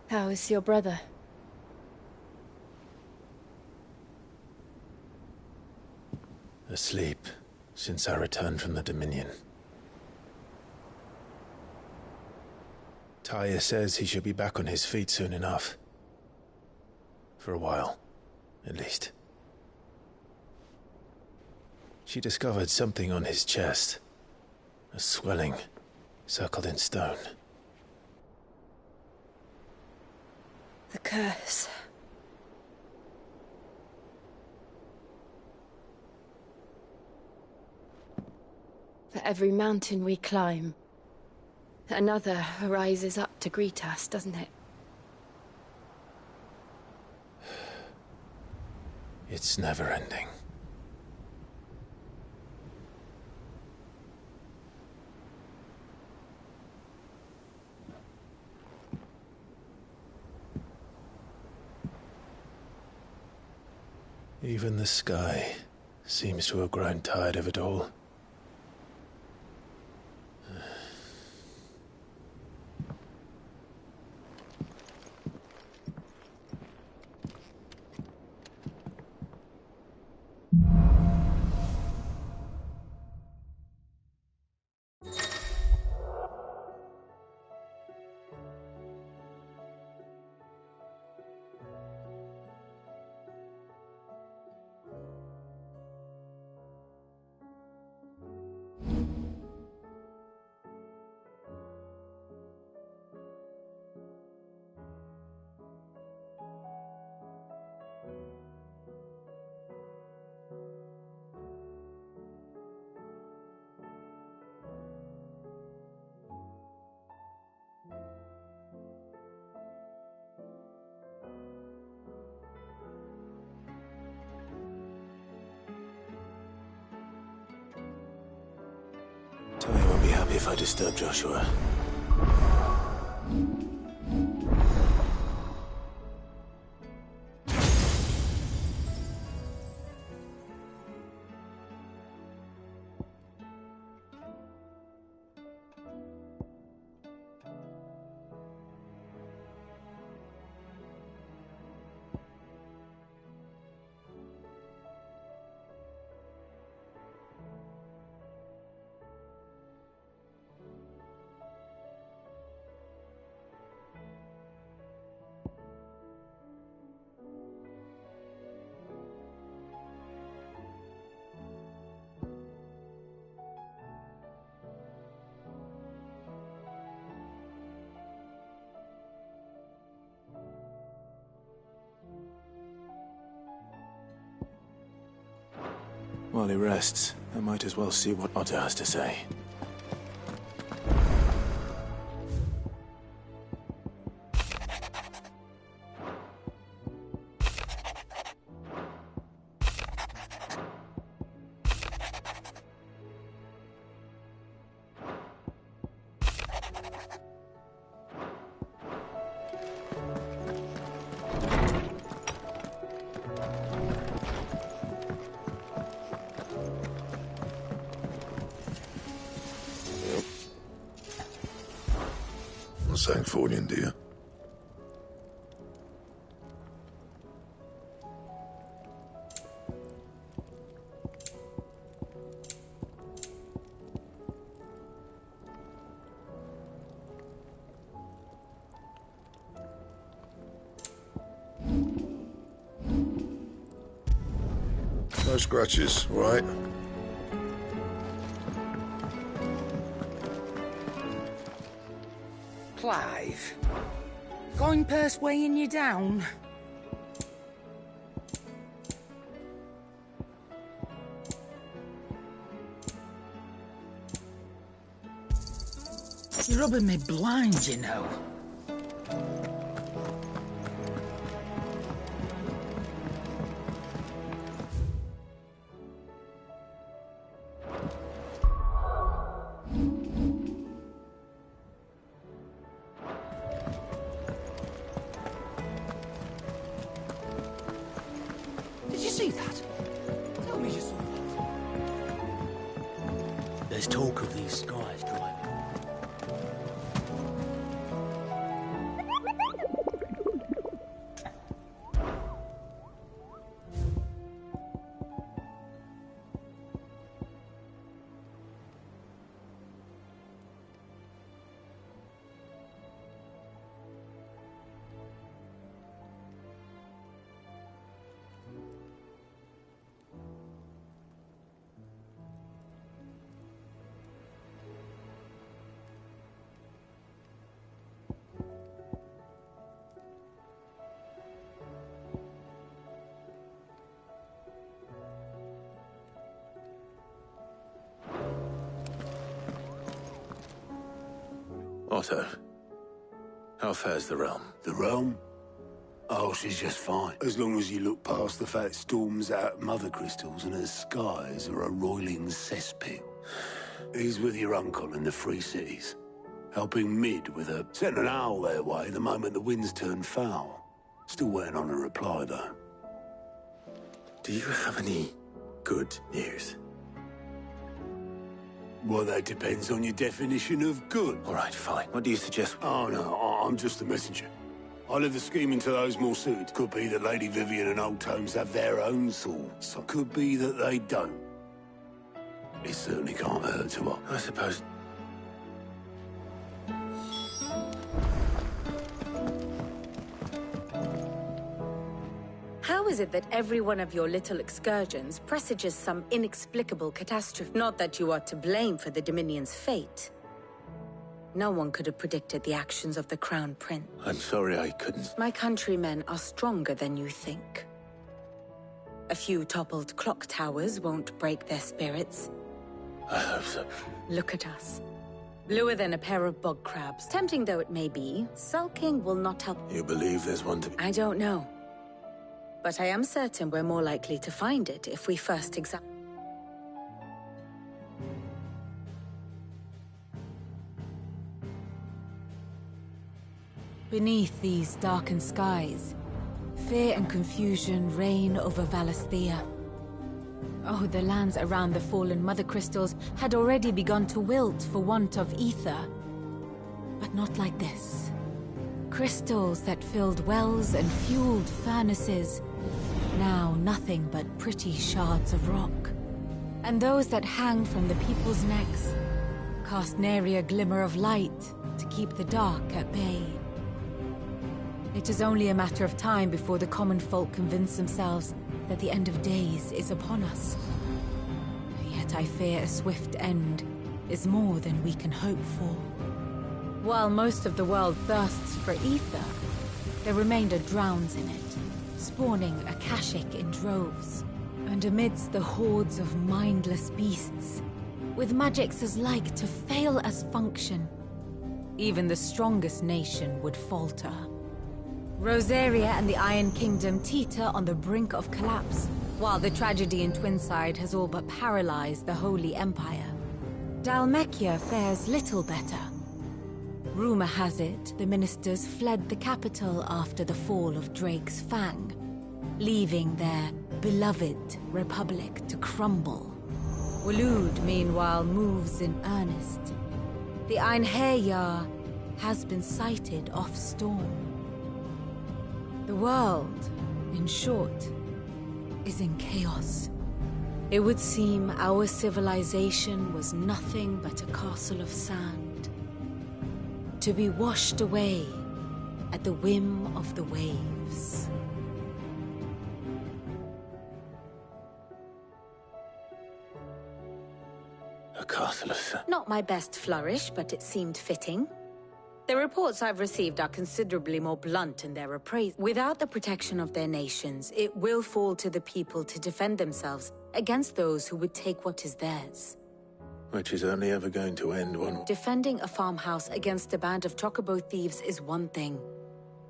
How is your brother? Asleep, since I returned from the Dominion. Taya says he should be back on his feet soon enough. For a while, at least. She discovered something on his chest. A swelling, circled in stone. The curse. For every mountain we climb, another rises up to greet us, doesn't it? It's never ending. Even the sky seems to have grown tired of it all. Tony won't be happy if I disturb Joshua. While he rests, I might as well see what Otto has to say. Sanctfordian, do you? No scratches, right? Clive, going purse weighing you down? You're rubbing me blind, you know. Did you see that? Tell me you saw that. There's talk of these skies driving. Otto, how fares the realm? The realm? Oh, she's just fine. As long as you look past the fat storms out mother crystals and her skies are a roiling cesspit. He's with your uncle in the Free Cities, helping Mid with a sending an owl their way the moment the winds turn foul. Still waiting on a reply, though. Do you have any good news? Well, that depends on your definition of good. All right, fine. What do you suggest? Oh, no, I'm just a messenger. I leave the scheming to those more suited. Could be that Lady Vivian and Old Tomes have their own thoughts. Could be that they don't. It certainly can't hurt to ask. I suppose... How is it that every one of your little excursions presages some inexplicable catastrophe? Not that you are to blame for the Dominion's fate. No one could have predicted the actions of the Crown Prince. I'm sorry I couldn't. My countrymen are stronger than you think. A few toppled clock towers won't break their spirits. I hope so. Look at us. Bluer than a pair of bog crabs. Tempting though it may be, sulking will not help. You believe there's one to... I don't know. But I am certain we're more likely to find it if we first examine. Beneath these darkened skies, fear and confusion reign over Valisthea. Oh, the lands around the fallen Mother Crystals had already begun to wilt for want of ether. But not like this. Crystals that filled wells and fueled furnaces, now nothing but pretty shards of rock. And those that hang from the people's necks cast nary a glimmer of light to keep the dark at bay. It is only a matter of time before the common folk convince themselves that the end of days is upon us. Yet I fear a swift end is more than we can hope for. While most of the world thirsts for ether, the remainder drowns in it, spawning Akashic in droves. And amidst the hordes of mindless beasts, with magics as like to fail as function, even the strongest nation would falter. Rosaria and the Iron Kingdom teeter on the brink of collapse, while the tragedy in Twinside has all but paralyzed the Holy Empire. Dhalmekia fares little better. Rumor has it the ministers fled the capital after the fall of Drake's Fang, leaving their beloved republic to crumble. Waloed, meanwhile, moves in earnest. The Einherjar has been sighted off Storm. The world, in short, is in chaos. It would seem our civilization was nothing but a castle of sand, to be washed away at the whim of the waves. A castle of sand. Not my best flourish, but it seemed fitting. The reports I've received are considerably more blunt in their appraisal. Without the protection of their nations, it will fall to the people to defend themselves against those who would take what is theirs. Which is only ever going to end one... Defending a farmhouse against a band of chocobo thieves is one thing.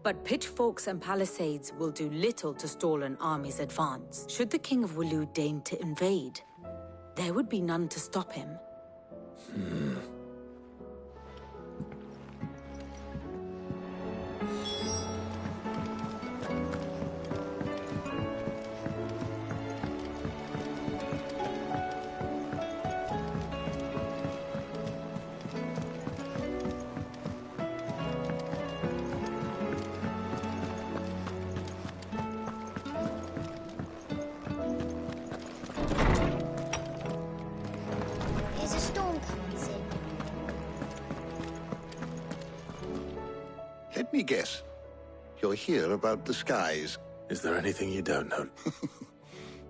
But pitchforks and palisades will do little to stall an army's advance. Should the King of Waloed deign to invade, there would be none to stop him. Is a storm coming soon? Let me guess. You're here about the skies. Is there anything you don't know?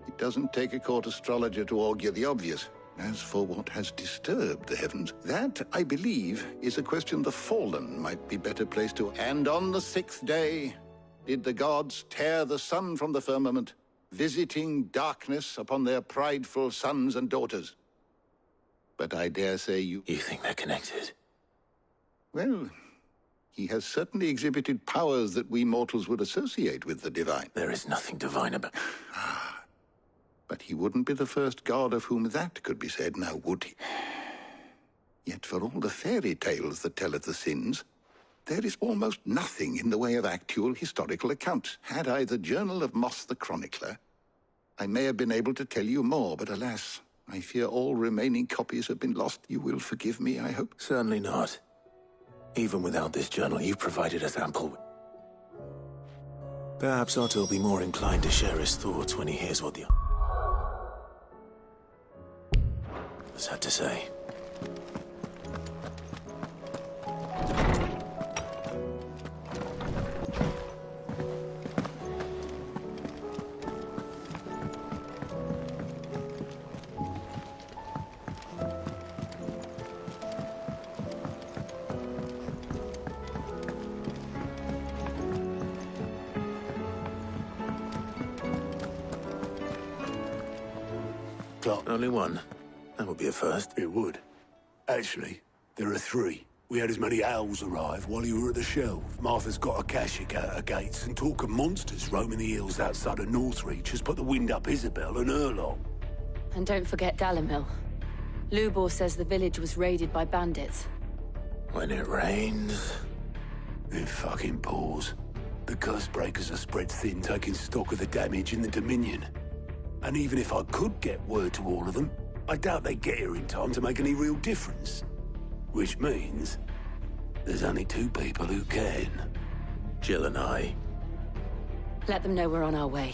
It doesn't take a court astrologer to augur the obvious. As for what has disturbed the heavens, that, I believe, is a question the Fallen might be better placed to. And on the 6th day, did the gods tear the sun from the firmament, visiting darkness upon their prideful sons and daughters. But I dare say you... You think they're connected? Well, he has certainly exhibited powers that we mortals would associate with the divine. There is nothing divine about... But he wouldn't be the first god of whom that could be said, now would he? Yet for all the fairy tales that tell of the sins, there is almost nothing in the way of actual historical accounts. Had I the Journal of Moss the Chronicler, I may have been able to tell you more, but alas, I fear all remaining copies have been lost. You will forgive me, I hope? Certainly not. Even without this journal, you've provided us ample... Perhaps Otto will be more inclined to share his thoughts when he hears what the... others had to say. Clock. Only one. That would be a first. It would. Actually, there are 3. We had as many owls arrive while you were at the shelf. Martha's got a Akashic out her gates, and talk of monsters roaming the hills outside of Northreach has put the wind up Isabel and her lot. And don't forget Dalimil. Lubor says the village was raided by bandits. When it rains... It fucking pours. The Cursebreakers are spread thin, taking stock of the damage in the Dominion. And even if I could get word to all of them, I doubt they'd get here in time to make any real difference. Which means there's only 2 people who can. Jill and I. Let them know we're on our way.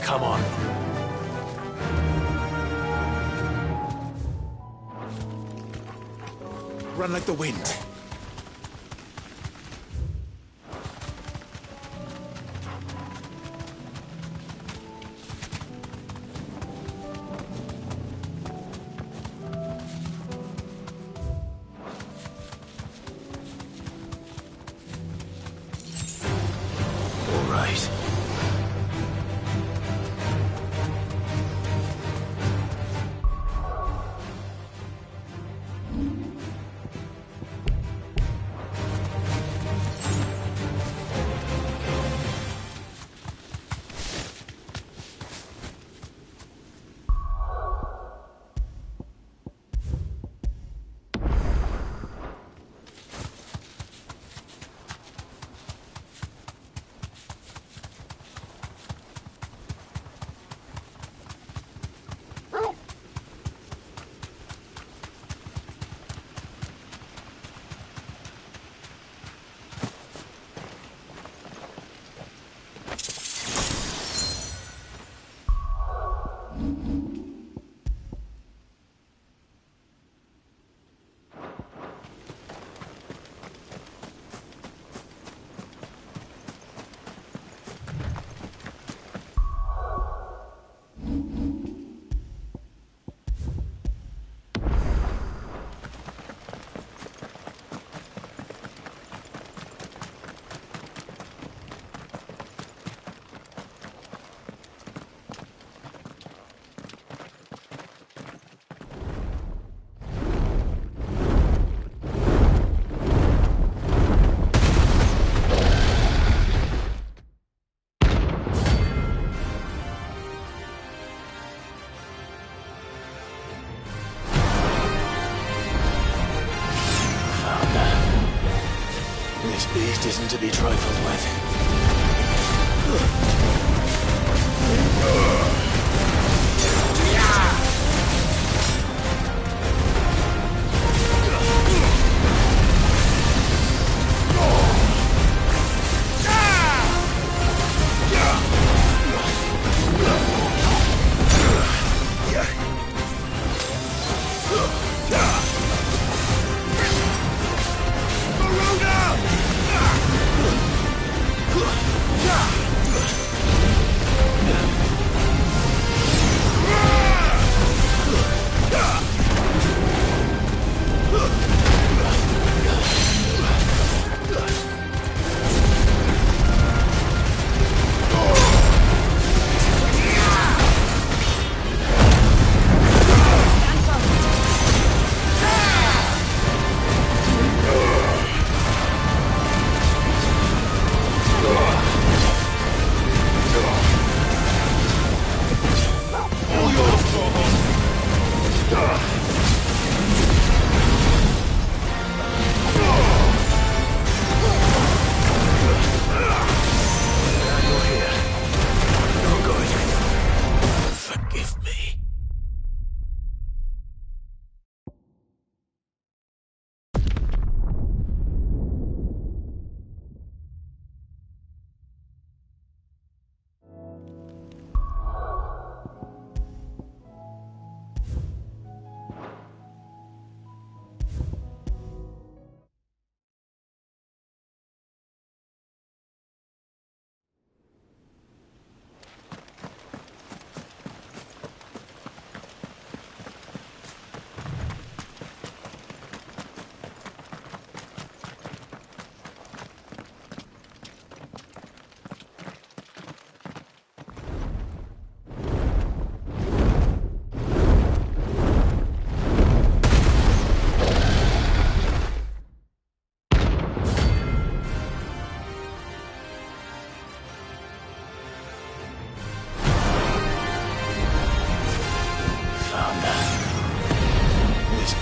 Come on. Run like the wind. All right. This beast isn't to be trifled with.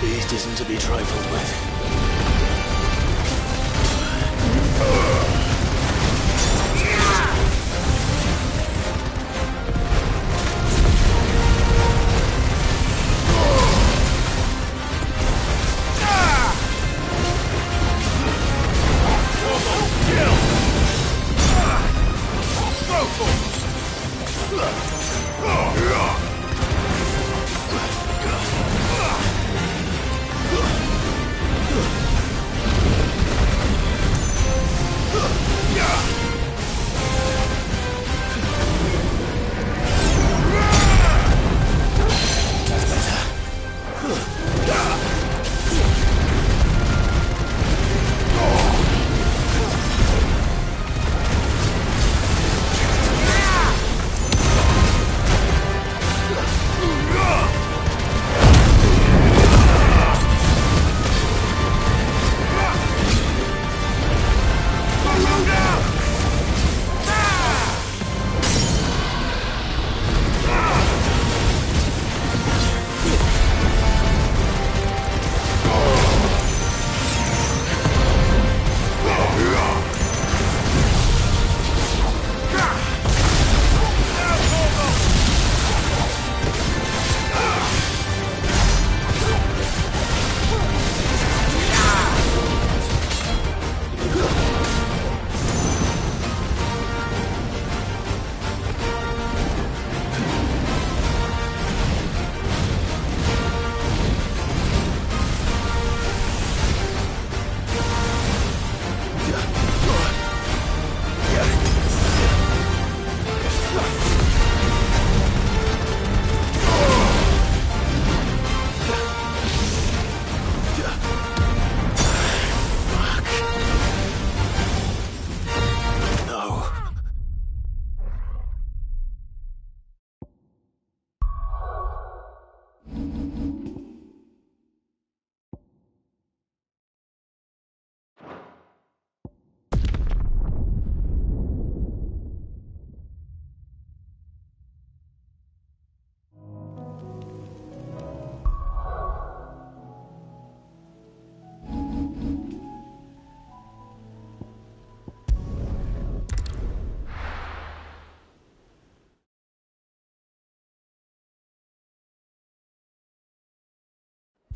Beast isn't to be trifled with.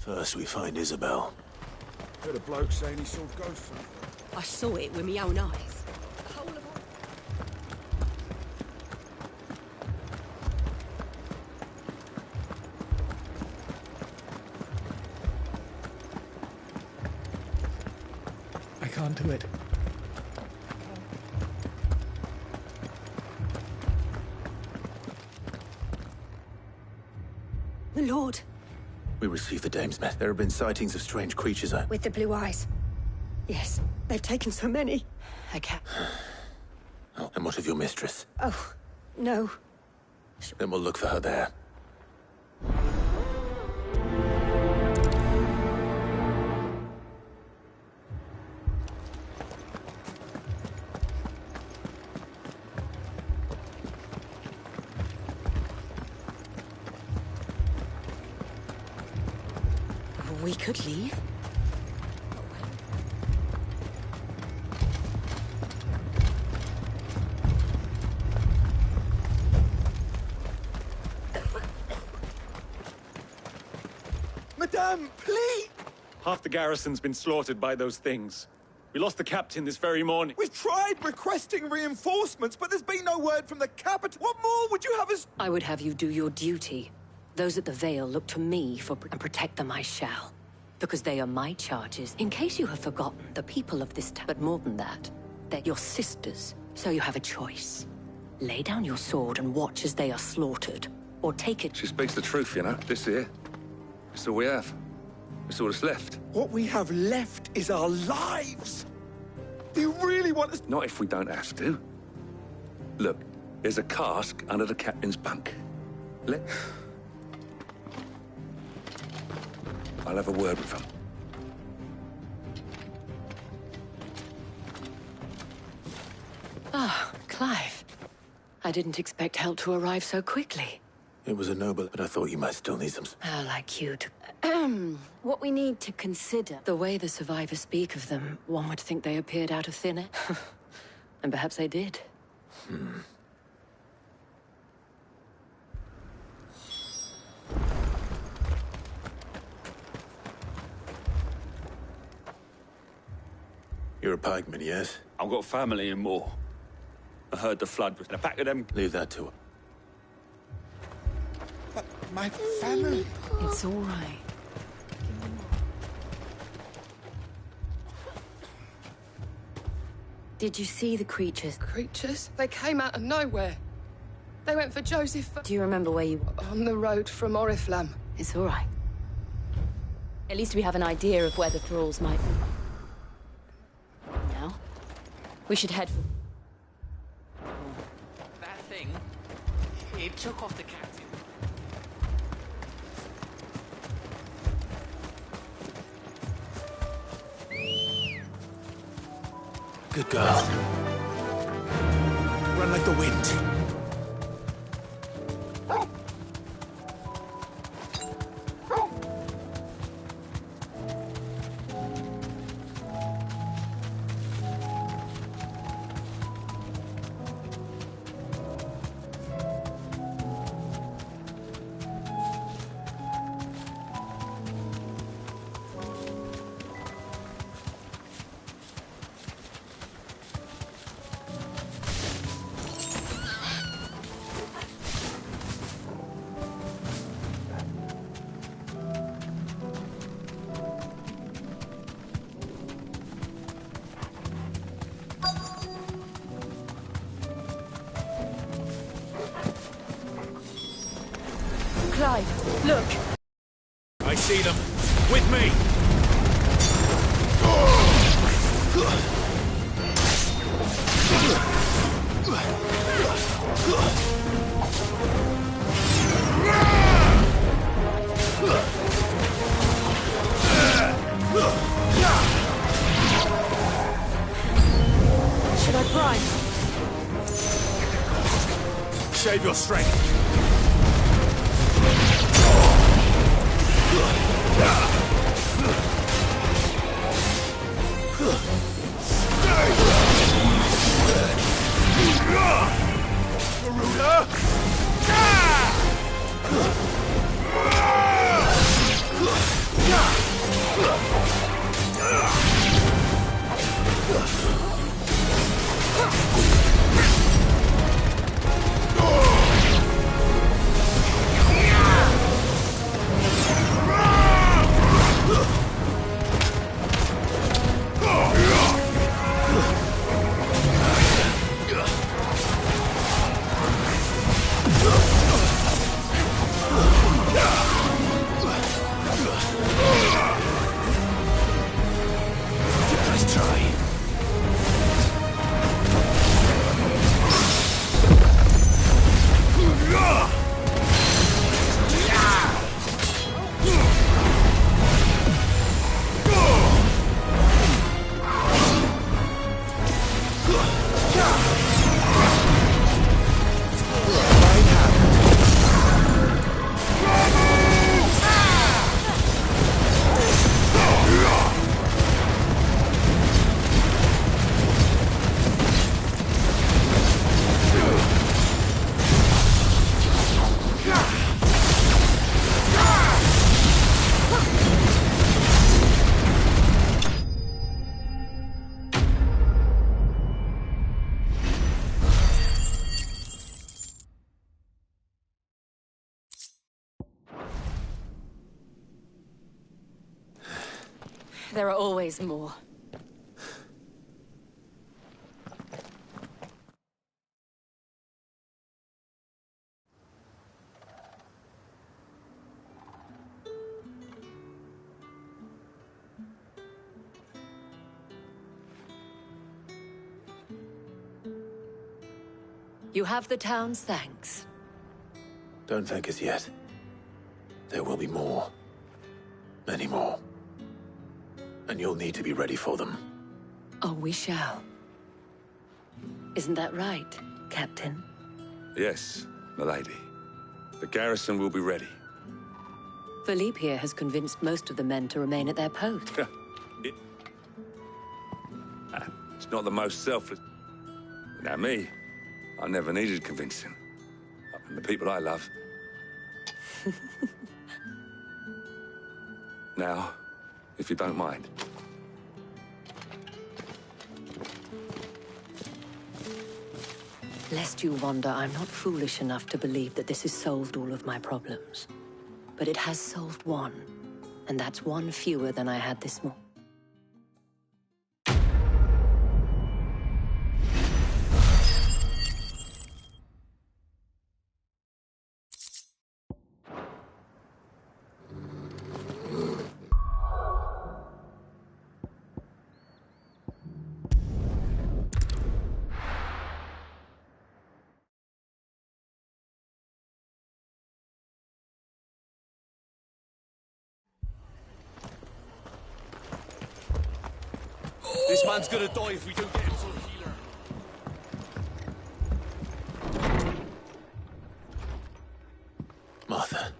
First we find Isabel. Heard a bloke saying he saw ghosts. I saw it with my own eyes. I can't do it. The Lord. We received the Dame's message. There have been sightings of strange creatures. With the blue eyes. Yes, they've taken so many. Okay. Oh, and what of your mistress? Oh, no. Then we'll look for her there. We could leave. Madame, please! Half the garrison's been slaughtered by those things. We lost the captain this very morning. We've tried requesting reinforcements, but there's been no word from the capital. What more would you have us... I would have you do your duty. Those at the Vale look to me and protect them I shall. Because they are my charges. In case you have forgotten, the people of this town, but more than that, they're your sisters. So you have a choice. Lay down your sword and watch as they are slaughtered. Or take it... She speaks the truth, you know. This here. It's all we have. It's all that's left. What we have left is our lives. Do you really want us... Not if we don't have to. Look, there's a cask under the captain's bunk. I'll have a word with him. Ah, Clive. I didn't expect help to arrive so quickly. It was a noble, but I thought you might still need some... How like you to... What we need to consider... The way the survivors speak of them, one would think they appeared out of thin air. And perhaps they did. You're a pikeman, yes? I've got family in Moor. I heard the flood was in the back of them. Leave that to her. But my family... It's all right. Did you see the creatures? Creatures? They came out of nowhere. They went for Joseph... Do you remember where you... On the road from Oriflamme. It's all right. At least we have an idea of where the thralls might be. Now, we should head for... That thing, it took off the captain. Good girl. Run like the wind. Clive, look! I see them. With me! Should I prime? Save your strength. Marula! There are always more. You have the town's thanks. Don't thank us yet. There will be more. Many more. And you'll need to be ready for them. Oh, we shall. Isn't that right, Captain? Yes, milady. The garrison will be ready. Philippe here has convinced most of the men to remain at their post. It's not the most selfless. Now me, I never needed convincing. And the people I love. Now, if you don't mind. Lest you wonder, I'm not foolish enough to believe that this has solved all of my problems. But it has solved one, and that's one fewer than I had this morning. This man's gonna die if we don't get him to a healer. Martha.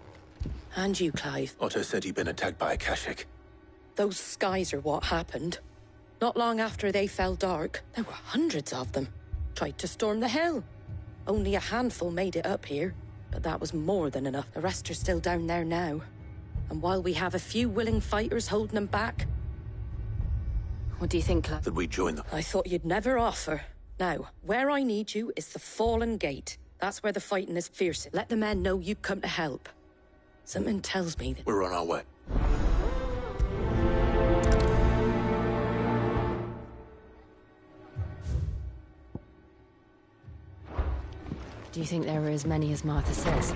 And you, Clive. Otto said you'd been attacked by a Kashik. Those skies are what happened. Not long after they fell dark, there were hundreds of them. Tried to storm the hill. Only a handful made it up here, but that was more than enough. The rest are still down there now. And while we have a few willing fighters holding them back... What do you think, Clive? That we join them. I thought you'd never offer. Now, where I need you is the Fallen Gate. That's where the fighting is fiercest. Let the men know you come to help. Something tells me that... We're on our way. Do you think there are as many as Martha says?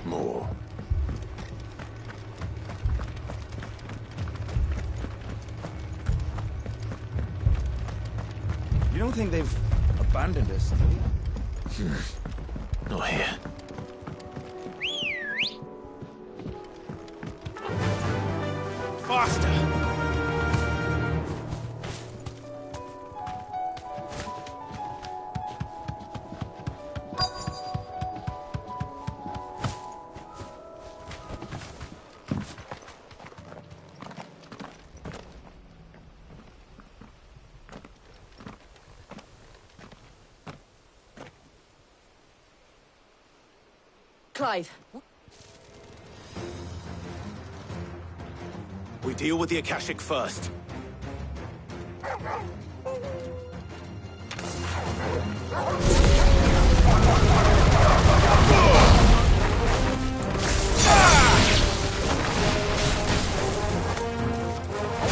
More. You don't think they've abandoned us, do you? Not here. Faster! Clive. We deal with the Akashic first.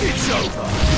It's over!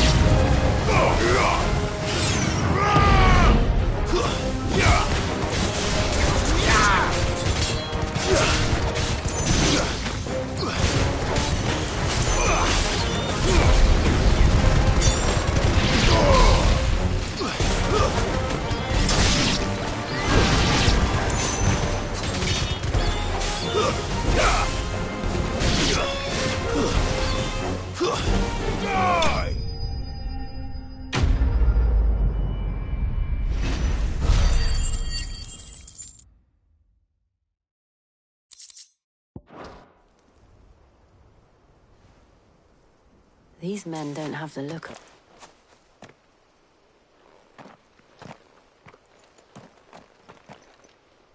These men don't have the look of...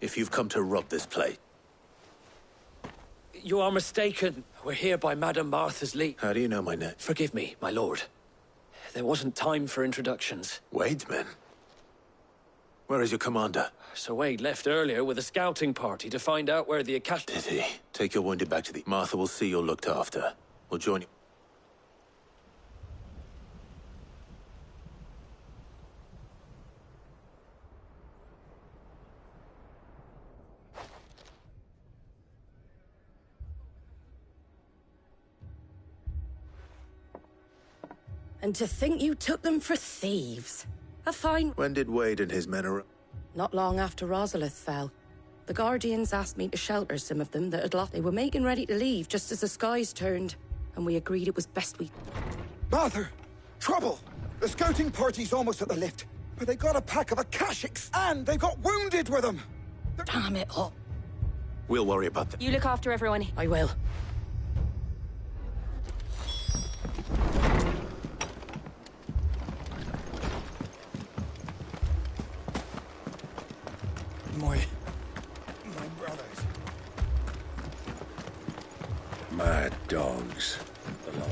If you've come to rob this place... You are mistaken. We're here by Madame Martha's leave. How do you know my name? Forgive me, my lord. There wasn't time for introductions. Wade's men? Where is your commander? Sir Wade left earlier with a scouting party to find out where the Akash... Did he? Take your wounded back to the... Martha will see you're looked after. We'll join you. And to think you took them for thieves. A fine... When did Wade and his men arrive? Not long after Rosalith fell. The Guardians asked me to shelter some of them that had lost. They were making ready to leave just as the skies turned, and we agreed it was best we... Martha! Trouble! The scouting party's almost at the lift, but they got a pack of Akashics, and they've got wounded with them! Damn it all. We'll worry about them. You look after everyone. I will. My brothers. Mad dogs. The law.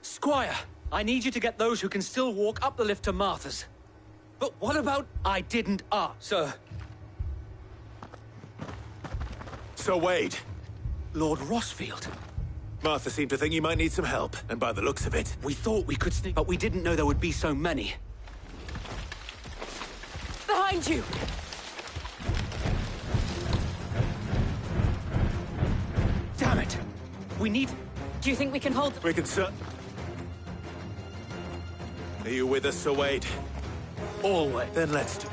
Squire, I need you to get those who can still walk up the lift to Martha's. But what about... I didn't ask, sir. Sir Wade. Lord Rossfield. Martha seemed to think you might need some help, and by the looks of it... We thought we could sneak, but we didn't know there would be so many. Behind you! Damn it! We need... Do you think we can hold them? We can Are you with us, Sir Wade? Always. Then let's do...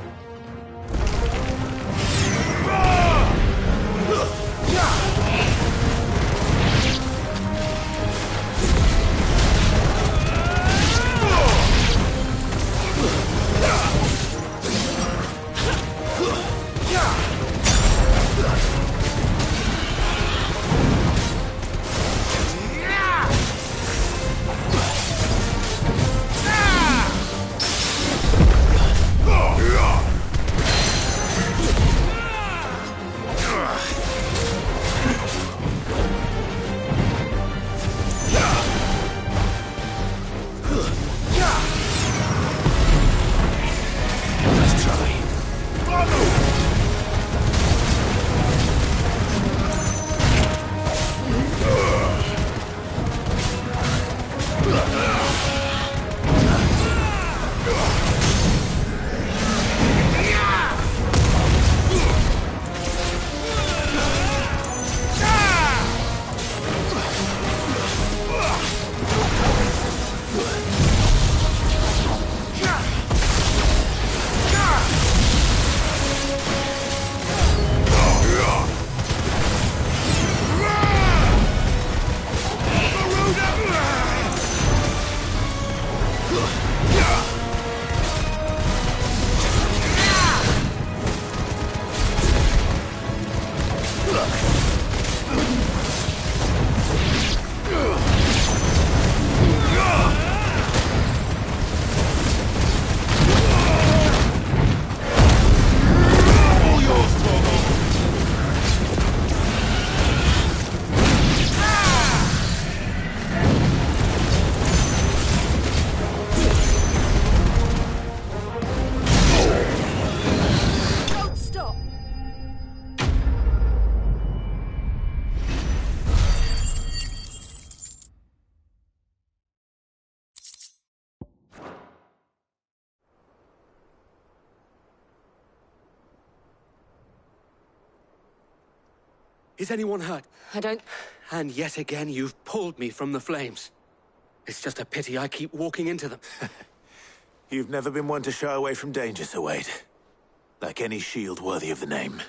Is anyone hurt? I don't... And yet again, you've pulled me from the flames. It's just a pity I keep walking into them. You've never been one to shy away from danger, Sir Wade. Like any shield worthy of the name.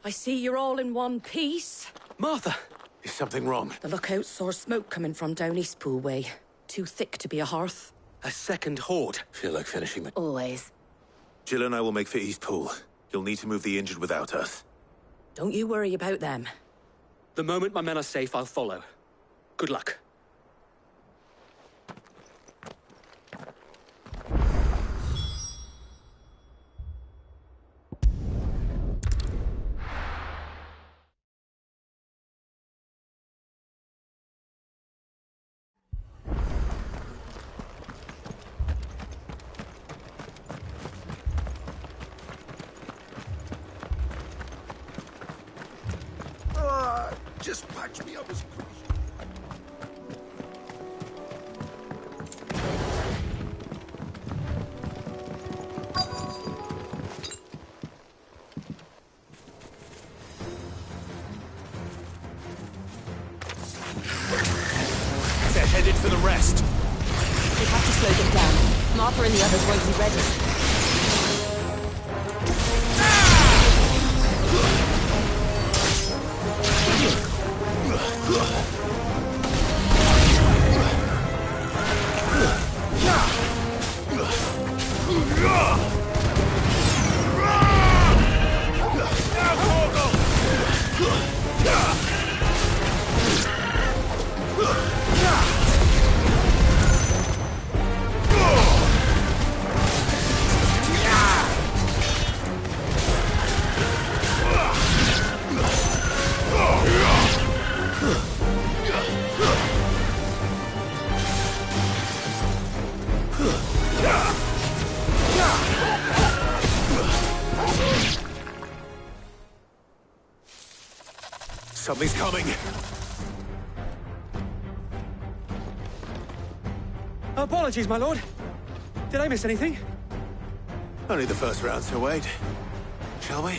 I see you're all in one piece. Martha! Is something wrong? The lookout saw smoke coming from down Eastpool way. Too thick to be a hearth. A second horde. Feel like finishing the... Always. Jill and I will make for Eastpool. You'll need to move the injured without us. Don't you worry about them. The moment my men are safe, I'll follow. Good luck. Just patch me up as quick. They're headed for the rest. We have to slow them down. Martha and the others won't be ready. Something's coming. Apologies, my lord. Did I miss anything? Only the first round, Sir Wade. Shall we?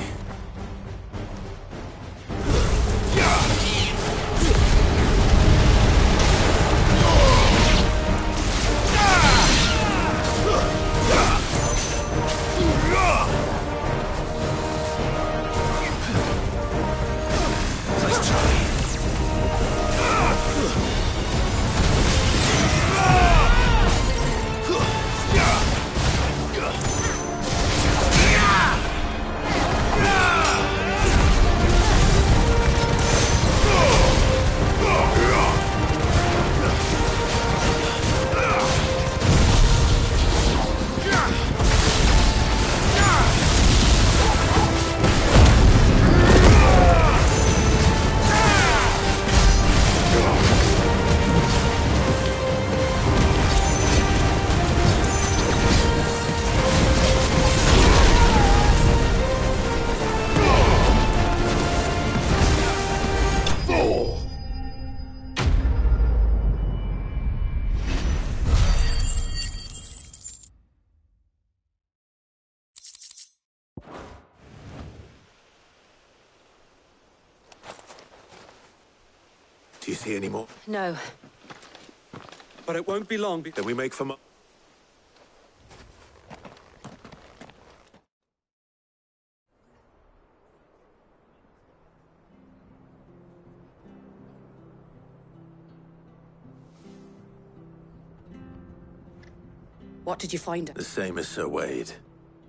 Do you see any more? No. But it won't be long. Then we make for... What did you find? The same as Sir Wade.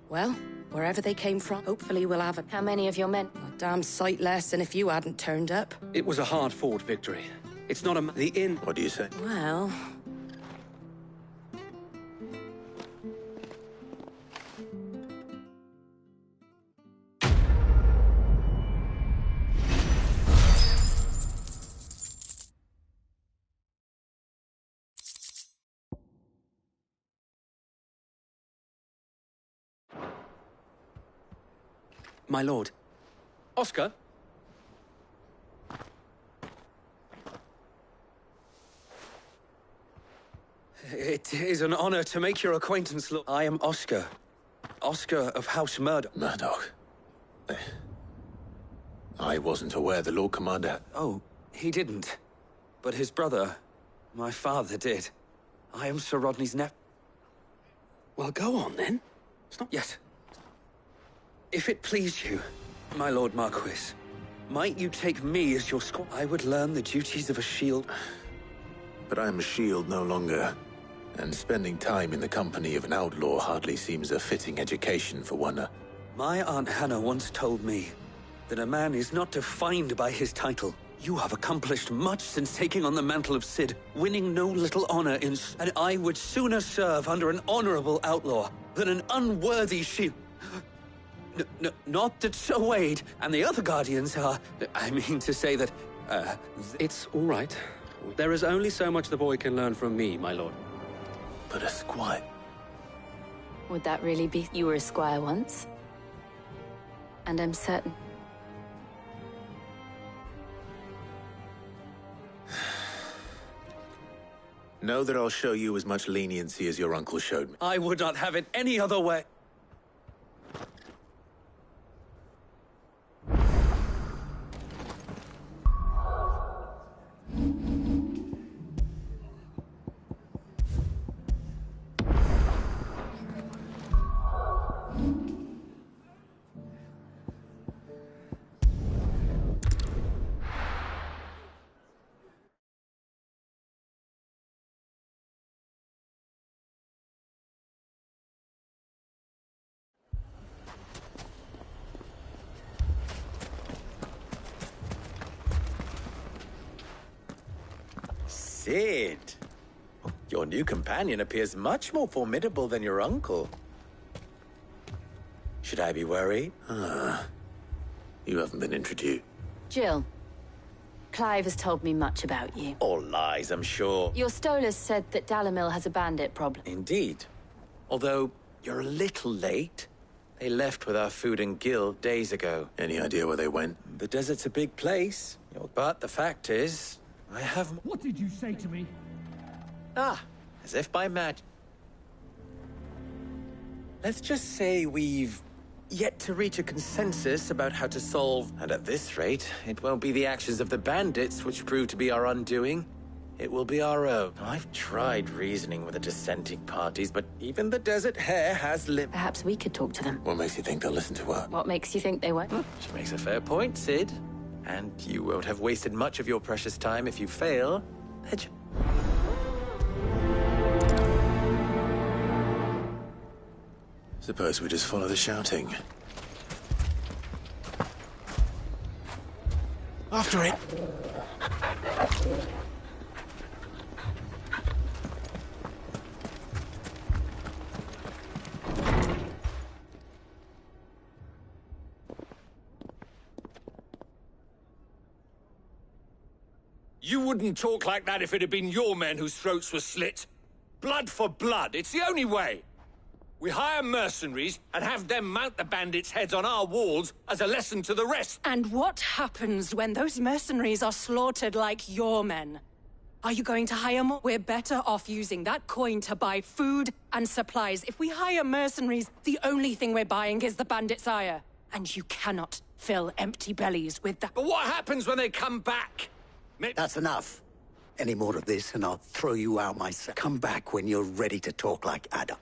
Well, wherever they came from, hopefully we'll have it. How many of your men? A damn sight less than if you hadn't turned up. It was a hard-fought victory. It's not the inn. What do you say? Well... My lord. Oscar? It is an honor to make your acquaintance, Lord. I am Oscar. Oscar of House Murdoch. Murdoch. I wasn't aware the Lord Commander... Oh, he didn't. But his brother, my father, did. I am Sir Rodney's nephew. Well, go on, then. It's not yet. If it please you, my Lord Marquis, might you take me as your squire? I would learn the duties of a shield. But I'm a shield no longer. And spending time in the company of an outlaw hardly seems a fitting education for one. My Aunt Hannah once told me that a man is not defined by his title. You have accomplished much since taking on the mantle of Cid, winning no little honor in... And I would sooner serve under an honorable outlaw than an unworthy shield. Not that Sir Wade and the other Guardians are... I mean to say that... It's all right. There is only so much the boy can learn from me, my lord. But a squire... Would that really be... You were a squire once? And I'm certain... Know that I'll show you as much leniency as your uncle showed me. I would not have it any other way. Cid! Your new companion appears much more formidable than your uncle. Should I be worried? You haven't been introduced. Jill. Clive has told me much about you. All lies, I'm sure. Your Stolas said that Dalamil has a bandit problem. Indeed. Although, you're a little late. They left with our food and guild days ago. Any idea where they went? The desert's a big place. But the fact is, I have... What did you say to me? Ah, as if by magic. Let's just say we've yet to reach a consensus about how to solve... And at this rate, it won't be the actions of the bandits which prove to be our undoing. It will be our own. I've tried reasoning with the dissenting parties, but even the Desert Hare has limits. Perhaps we could talk to them. What makes you think they'll listen to her? What makes you think they won't? She makes a fair point, Cid. And you won't have wasted much of your precious time if you fail. Suppose we just follow the shouting. After it! You wouldn't talk like that if it had been your men whose throats were slit. Blood for blood, it's the only way. We hire mercenaries and have them mount the bandits' heads on our walls as a lesson to the rest. And what happens when those mercenaries are slaughtered like your men? Are you going to hire more? We're better off using that coin to buy food and supplies. If we hire mercenaries, the only thing we're buying is the bandits' ire. And you cannot fill empty bellies with that. But what happens when they come back? That's enough. Any more of this and I'll throw you out myself. Come back when you're ready to talk like Adam.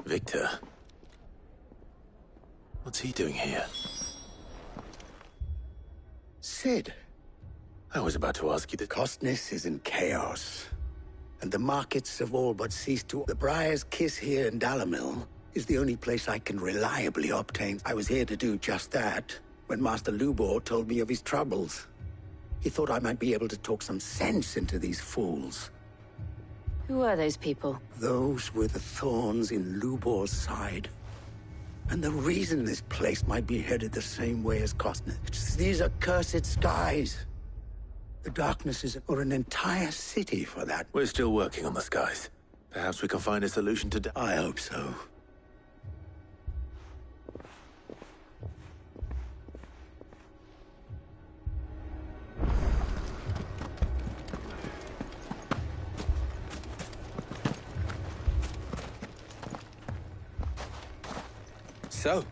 Victor. What's he doing here? Cid. I was about to ask you that. Costness is in chaos. And the markets have all but ceased to... The Briar's Kiss here in Dalamil is the only place I can reliably obtain. I was here to do just that when Master Lubor told me of his troubles. He thought I might be able to talk some sense into these fools. Who are those people? Those were the thorns in Lubor's side. And the reason this place might be headed the same way as Costness. These accursed skies. The darknesses, or an entire city for that. We're still working on the skies. Perhaps we can find a solution to... I hope so. So,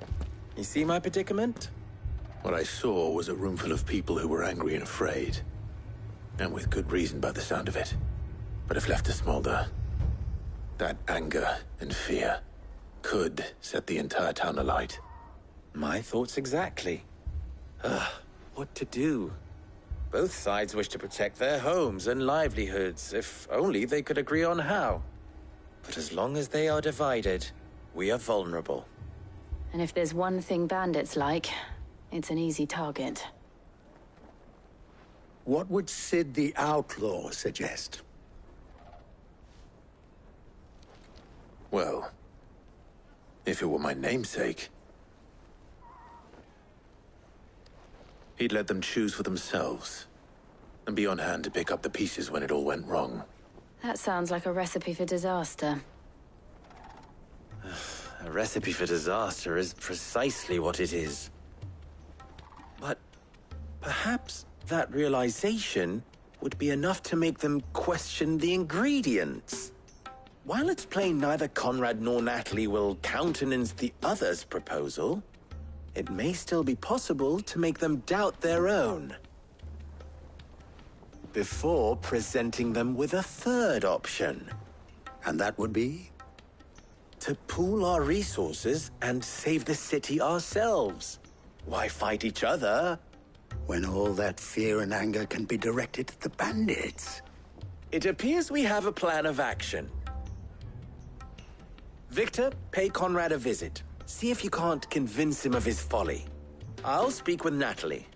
you see my predicament? What I saw was a room full of people who were angry and afraid. And with good reason by the sound of it. But if left to smolder, that anger and fear could set the entire town alight. My thoughts exactly. What to do? Both sides wish to protect their homes and livelihoods, if only they could agree on how. But as long as they are divided, we are vulnerable. And if there's one thing bandits like, it's an easy target. What would Cid the Outlaw suggest? Well, if it were my namesake, he'd let them choose for themselves, and be on hand to pick up the pieces when it all went wrong. That sounds like a recipe for disaster. A recipe for disaster is precisely what it is. But perhaps that realization would be enough to make them question the ingredients. While it's plain neither Conrad nor Natalie will countenance the other's proposal, it may still be possible to make them doubt their own. Before presenting them with a third option. And that would be? To pool our resources and save the city ourselves. Why fight each other? When all that fear and anger can be directed at the bandits. It appears we have a plan of action. Victor, pay Conrad a visit. See if you can't convince him of his folly. I'll speak with Natalie.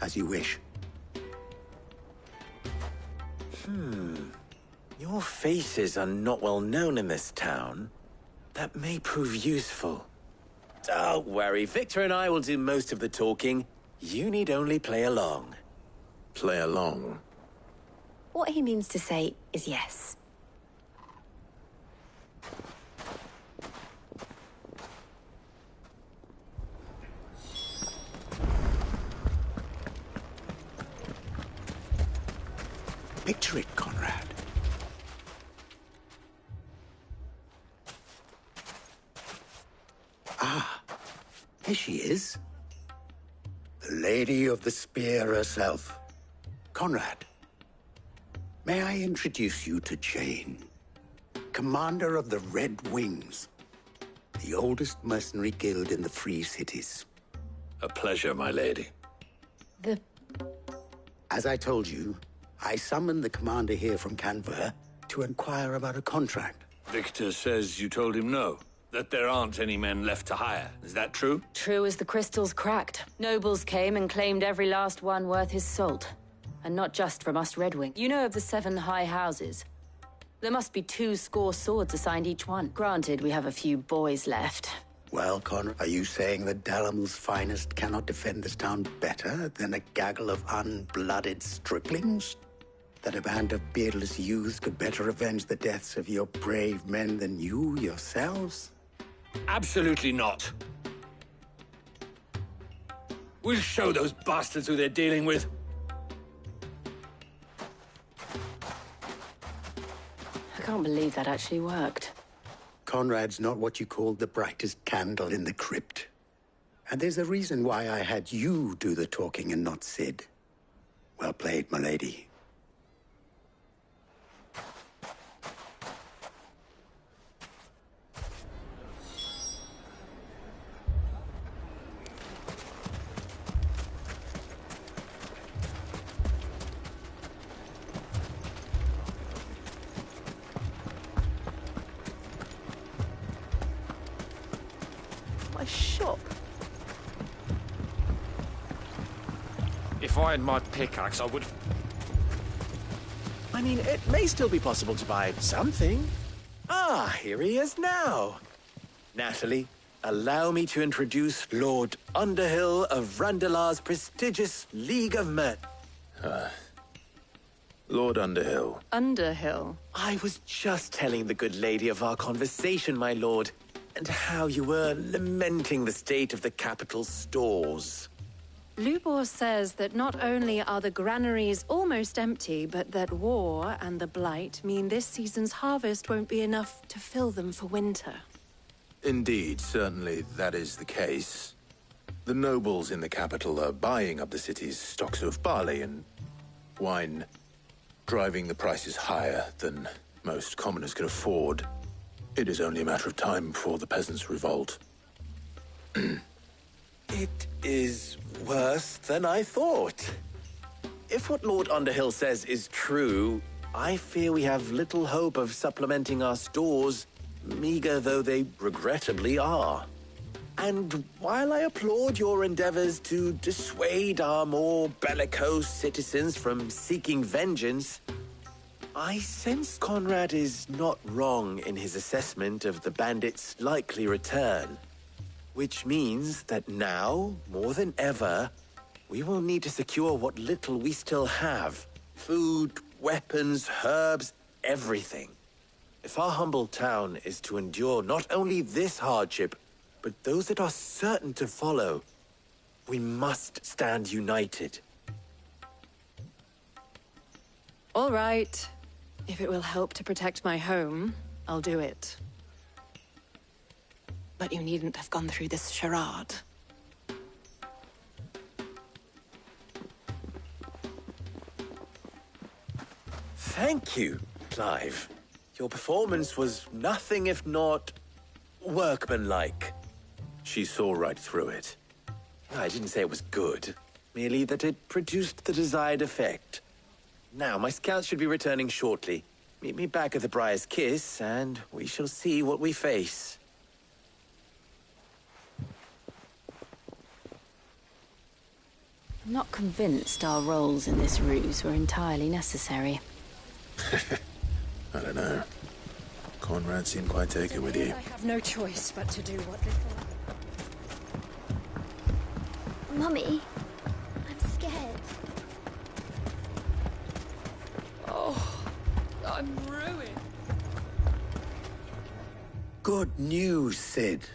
As you wish. Your faces are not well known in this town. That may prove useful. Don't worry, Victor and I will do most of the talking. You need only play along. Play along? What he means to say is yes. Picture it, Conrad. Ah, here she is. The Lady of the Spear herself. Conrad, may I introduce you to Jane, commander of the Red Wings, the oldest mercenary guild in the Free Cities. A pleasure, my lady. As I told you, I summoned the commander here from Canver to inquire about a contract. Victor says you told him no, that there aren't any men left to hire. Is that true? True as the crystals cracked. Nobles came and claimed every last one worth his salt. And not just from us Redwing. You know of the 7 high houses. There must be 200 swords assigned each one. Granted, we have a few boys left. Well, Conrad, are you saying that Dalamul's finest cannot defend this town better than a gaggle of unblooded striplings? That a band of beardless youths could better avenge the deaths of your brave men than you yourselves? Absolutely not. We'll show those bastards who they're dealing with. I can't believe that actually worked. Conrad's not what you called the brightest candle in the crypt. And there's a reason why I had you do the talking and not Cid. Well played, my lady. My shop. If I had my pickaxe, I would... I mean, it may still be possible to buy something. Ah, here he is now. Natalie, allow me to introduce Lord Underhill of Randalar's prestigious League of Men. Lord Underhill. Underhill? I was just telling the good lady of our conversation, my lord, and how you were lamenting the state of the capital's stores. Lubor says that not only are the granaries almost empty, but that war and the Blight mean this season's harvest won't be enough to fill them for winter. Indeed, certainly that is the case. The nobles in the capital are buying up the city's stocks of barley and wine, driving the prices higher than most commoners can afford. It is only a matter of time before the peasants revolt. It is worse than I thought. If what Lord Underhill says is true, I fear we have little hope of supplementing our stores, meager though they regrettably are. And while I applaud your endeavors to dissuade our more bellicose citizens from seeking vengeance, I sense Conrad is not wrong in his assessment of the bandits' likely return. Which means that now, more than ever, we will need to secure what little we still have. Food, weapons, herbs, everything. If our humble town is to endure not only this hardship, but those that are certain to follow, we must stand united. All right. If it will help to protect my home, I'll do it. But you needn't have gone through this charade. Thank you, Clive. Your performance was nothing if not workmanlike. She saw right through it. I didn't say it was good, merely that it produced the desired effect. Now, my scouts should be returning shortly. Meet me back at the Briar's Kiss, and we shall see what we face. I'm not convinced our roles in this ruse were entirely necessary. I don't know. Conrad seemed quite taken with you. I have no choice but to do what little... Mummy, I'm scared. Oh, I'm ruined. Good news, Cid.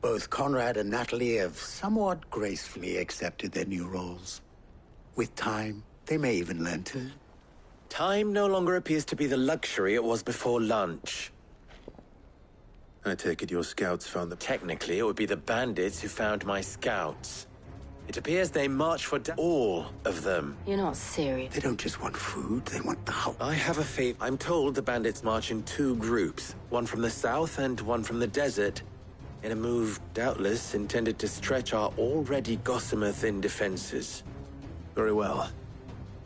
Both Conrad and Natalie have somewhat gracefully accepted their new roles. With time, they may even learn to... Time no longer appears to be the luxury it was before lunch. I take it your scouts found them. Technically, it would be the bandits who found my scouts. It appears they marched for all of them. You're not serious. They don't just want food, they want the house. I have a faith. I'm told the bandits march in two groups, one from the south and one from the desert, in a move doubtless intended to stretch our already gossamer-thin defenses. Very well.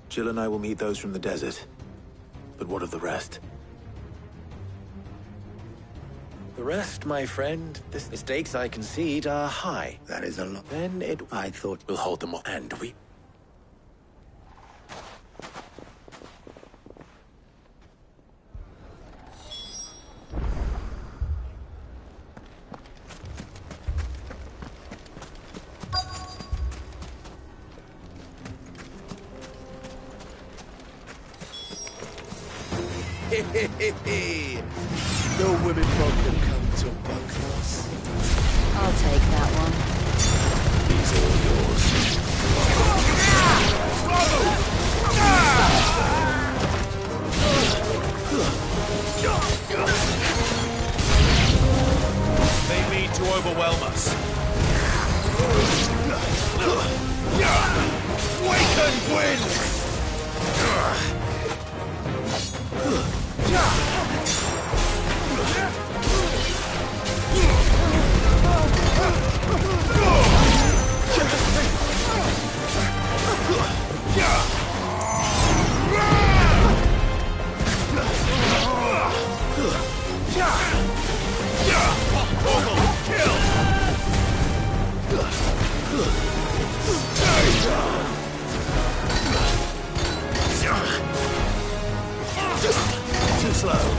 Jill and I will meet those from the desert. But what of the rest? The rest, my friend, the stakes I concede are high. That is a lot. Then I thought... We'll hold them off. And we... No women welcome come to Buckness. I'll take that one. These are all yours. They mean to overwhelm us. Waken wind! Too slow.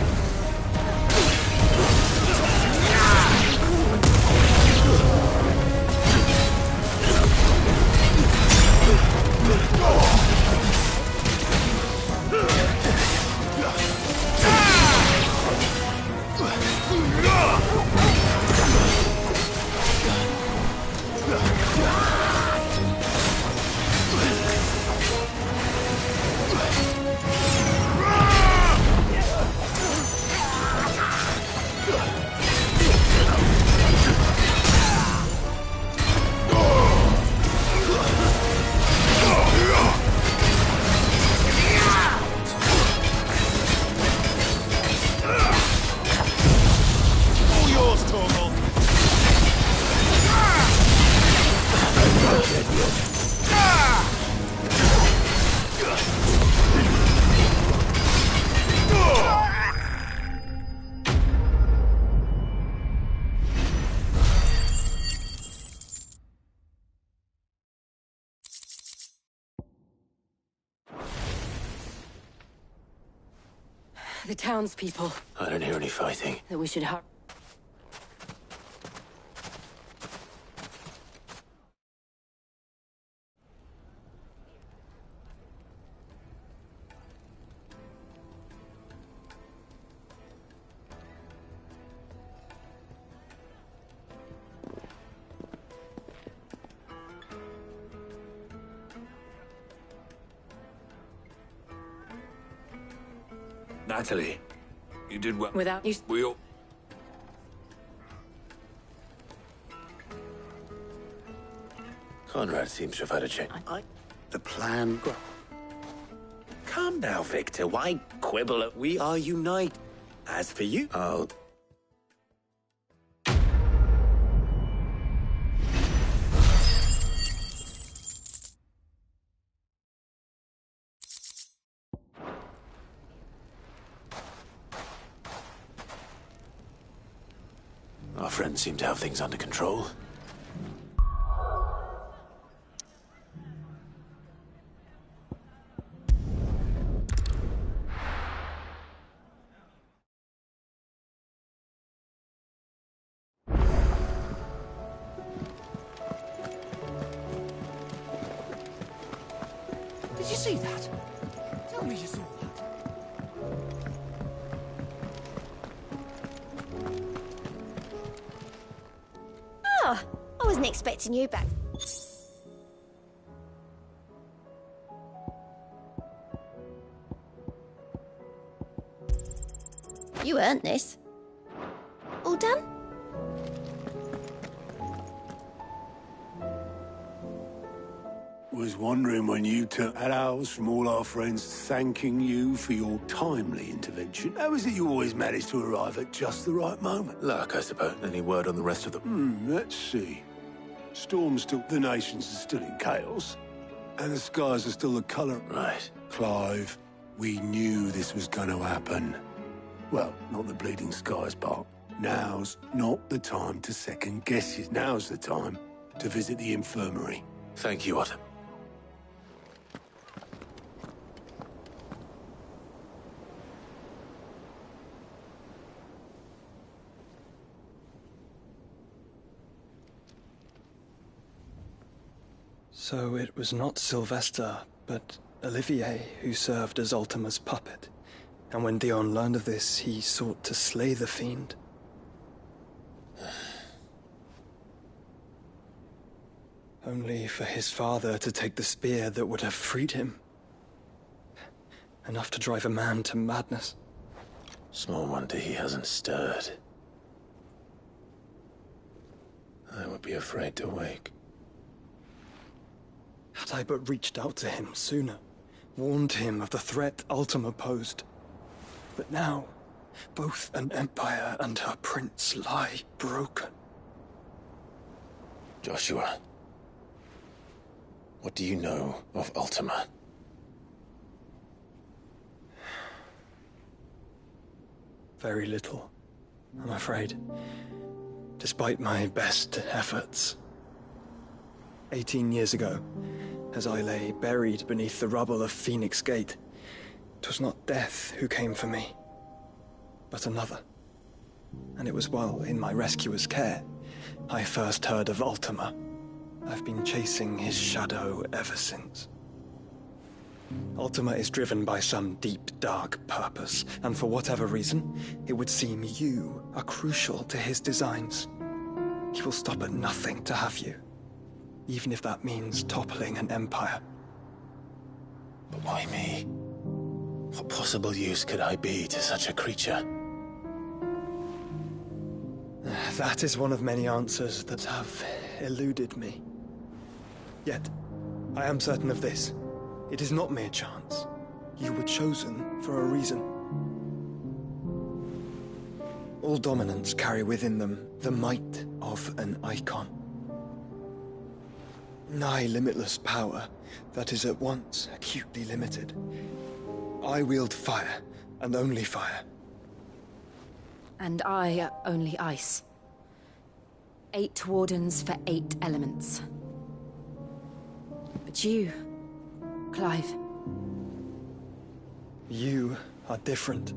The townspeople. I don't hear any fighting. That we should hurry. Natalie, you did well. Without you... We all... Conrad seems to have had a change. The plan... Calm now, Victor. Why quibble? We are united. As for you... I'll... Our friends seem to have things under control. Did you see that? Tell me you saw that. Ah, I wasn't expecting you back. You earned this. All done? Was wondering when you took that house from all our friends thanking you for your timely intervention. How is it you always manage to arrive at just the right moment? Luck, I suppose. Any word on the rest of them? Let's see. Storm's still... The nations are still in chaos. And the skies are still the colour. Right. Clive, we knew this was going to happen. Well, not the bleeding skies part. Now's not the time to second guess it. Now's the time to visit the infirmary. Thank you, Otto. So it was not Sylvester, but Olivier who served as Ultima's puppet. And when Dion learned of this, he sought to slay the fiend. Only for his father to take the spear that would have freed him. Enough to drive a man to madness. Small wonder he hasn't stirred. I would be afraid to wake. Had I but reached out to him sooner, warned him of the threat Ultima posed. But now, both an empire and her prince lie broken. Joshua, what do you know of Ultima? Very little, I'm afraid. Despite my best efforts. 18 years ago, as I lay buried beneath the rubble of Phoenix Gate, 'twas not death who came for me, but another. And it was while in my rescuer's care I first heard of Ultima. I've been chasing his shadow ever since. Ultima is driven by some deep, dark purpose, and for whatever reason, it would seem you are crucial to his designs. He will stop at nothing to have you, even if that means toppling an empire. But why me? What possible use could I be to such a creature? That is one of many answers that have eluded me. Yet, I am certain of this. It is not mere chance. You were chosen for a reason. All dominants carry within them the might of an icon. Nigh limitless power that is at once acutely limited. I wield fire, and only fire. And I only ice. 8 wardens for 8 elements. But you, Clive. You are different.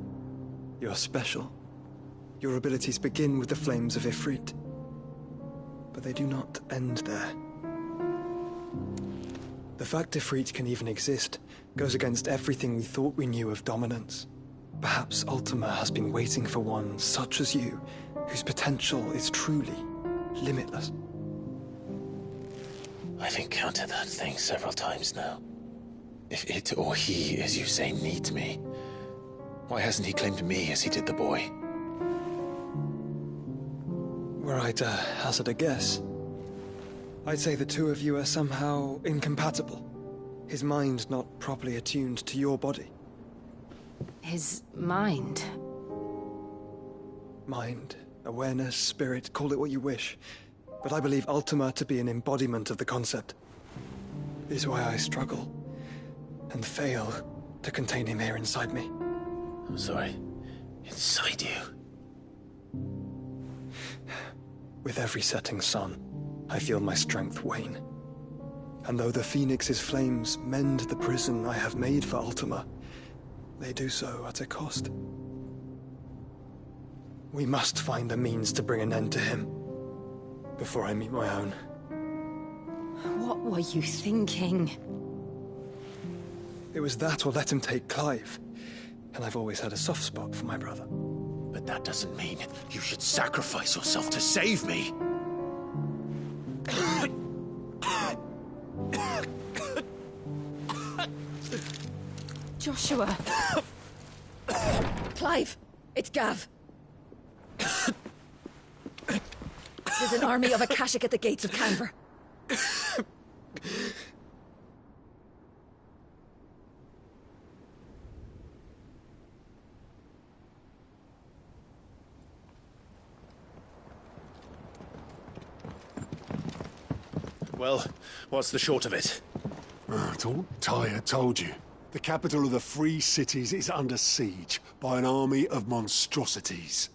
You're special. Your abilities begin with the flames of Ifrit. But they do not end there. The fact Ifrit can even exist goes against everything we thought we knew of dominance. Perhaps Ultima has been waiting for one such as you, whose potential is truly limitless. I've encountered that thing several times now. If it or he, as you say, needs me, why hasn't he claimed me as he did the boy? Were I to hazard a guess, I'd say the two of you are somehow incompatible. His mind not properly attuned to your body. His mind? Mind, awareness, spirit, call it what you wish. But I believe Ultima to be an embodiment of the concept. This is why I struggle and fail to contain him here inside me. I'm sorry. Inside you? With every setting sun, I feel my strength wane. And though the Phoenix's flames mend the prison I have made for Ultima, they do so at a cost. We must find a means to bring an end to him before I meet my own. What were you thinking? It was that or let him take Clive. And I've always had a soft spot for my brother. But that doesn't mean you should sacrifice yourself to save me. Joshua! Clive! It's Gav! There's an army of Akashic at the gates of Canver. Well, what's the short of it? It's all Tyr told you. The capital of the Free Cities is under siege by an army of monstrosities.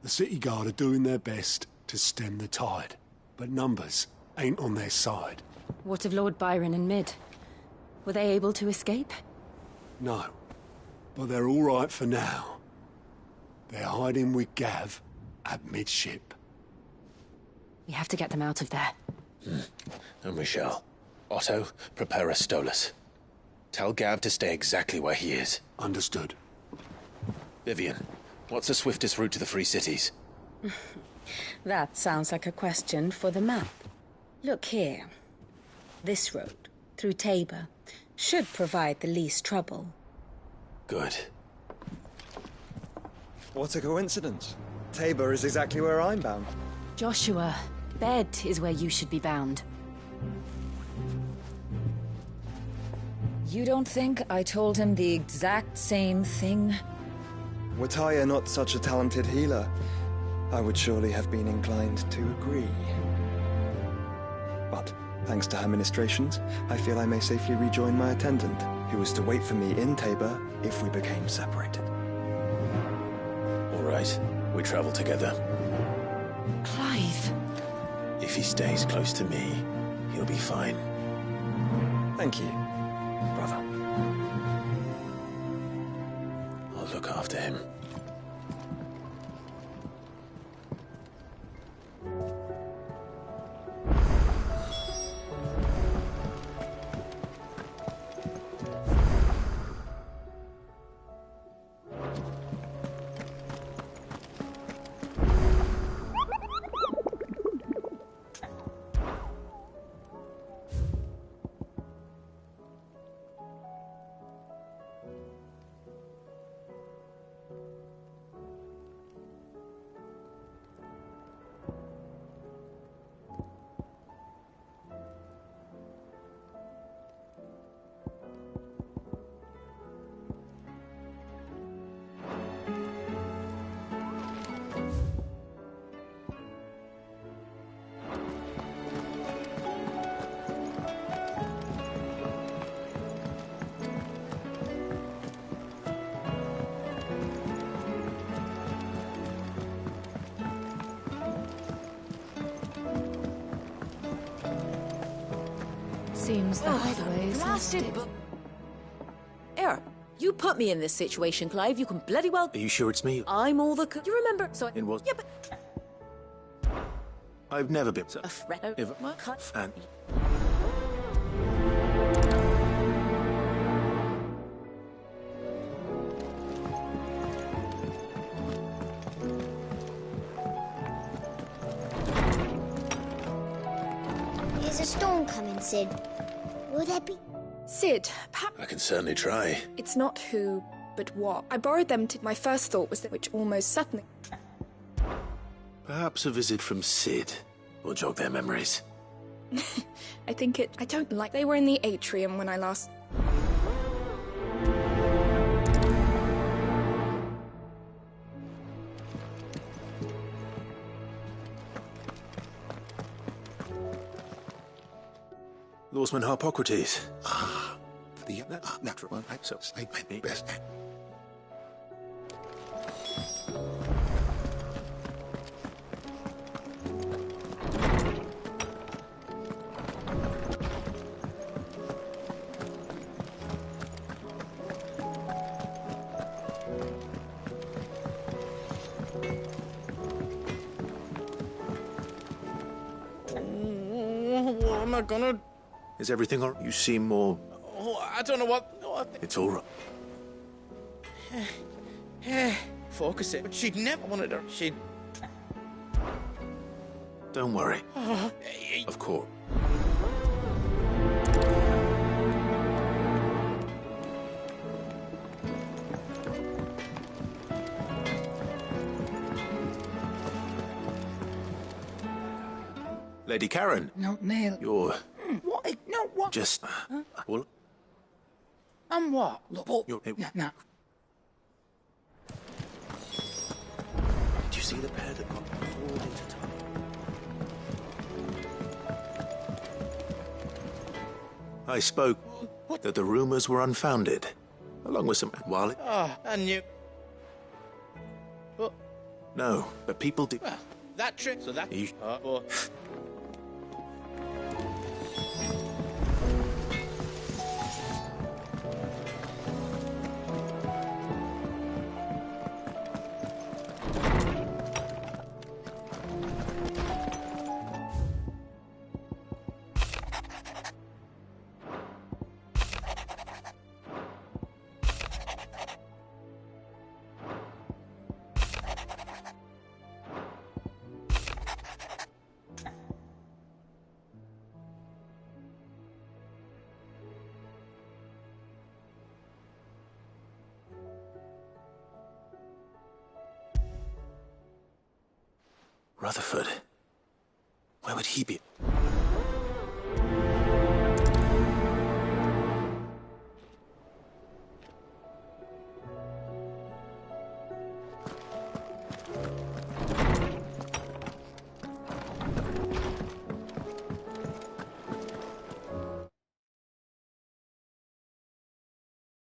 The city guard are doing their best to stem the tide, but numbers ain't on their side. What of Lord Byron and Mid? Were they able to escape? No, but they're all right for now. They're hiding with Gav at midship. We have to get them out of there. And we shall. Otto, prepare a Stolas. Tell Gav to stay exactly where he is. Understood. Vivian, what's the swiftest route to the Free Cities? That sounds like a question for the map. Look here. This road, through Tabor, should provide the least trouble. Good. What a coincidence. Tabor is exactly where I'm bound. Joshua, Bed is where you should be bound. You don't think I told him the exact same thing? Were Tyr not such a talented healer, I would surely have been inclined to agree. But, thanks to her ministrations, I feel I may safely rejoin my attendant, who was to wait for me in Tabor if we became separated. All right, we travel together. Clive! If he stays close to me, he'll be fine. Thank you, brother. I'll look after him. Seems the highway is blasted hosted. Here, You put me in this situation, Clive. You can bloody well... Are you sure it's me? I'm all the... You remember? So... In what? Yeah, but... I've never been so... A threat? Ever. What? And... There's a storm coming, Sid. Will there be... Sid, I can certainly try. it's not who, but what. I borrowed them to... My first thought was that which almost certainly... Perhaps a visit from Sid will jog their memories. I think it... I don't like... They were in the atrium when I last... Lawsman Harpocrates. For the natural one, so I might best. What am I gonna... Is everything all right? You seem more... Oh, I don't know what... It's all right. Focus it. But she'd never wanted her. She'd... Don't worry. Of course. Lady Karen. No, Neil. You're... What? No, what? Just... Well... I'm what? Look, You're... no. Did you see the pair that got pulled into time? I spoke that the rumors were unfounded, along with some... While it... Oh, I knew... But... No, but people do... Well, that trick, so that... You... Rutherford. Where would he be?